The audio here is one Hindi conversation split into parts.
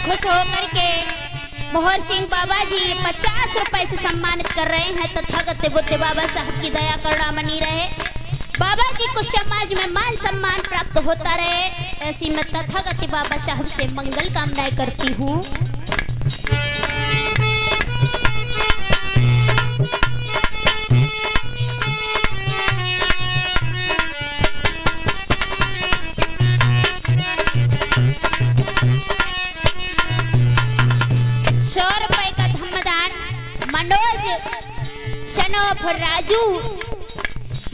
खुश होकर के मोहर सिंह बाबा जी 50 रुपए से सम्मानित कर रहे हैं। तथागत बुद्ध बाबा साहब की दया करुणा बनी रहे, बाबा जी को समाज में मान सम्मान प्राप्त होता रहे, ऐसी मैं तथागत बाबा साहब से मंगल कामनाएं करती हूँ। शनोफ राजू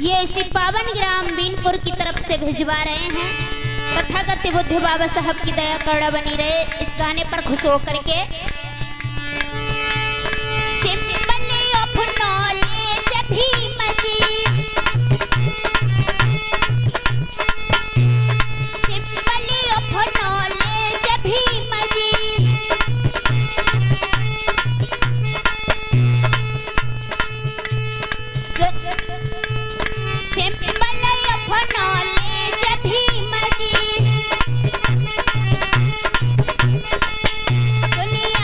ये इसी पावन ग्राम बीनपुर की तरफ से भिजवा रहे हैं। तथागत बुद्ध बाबा साहब की दया करुणा बनी रहे, इस गाने पर खुश होकर के simply of knowledge Bheem ji, simply of knowledge Bheem ji, दुनिया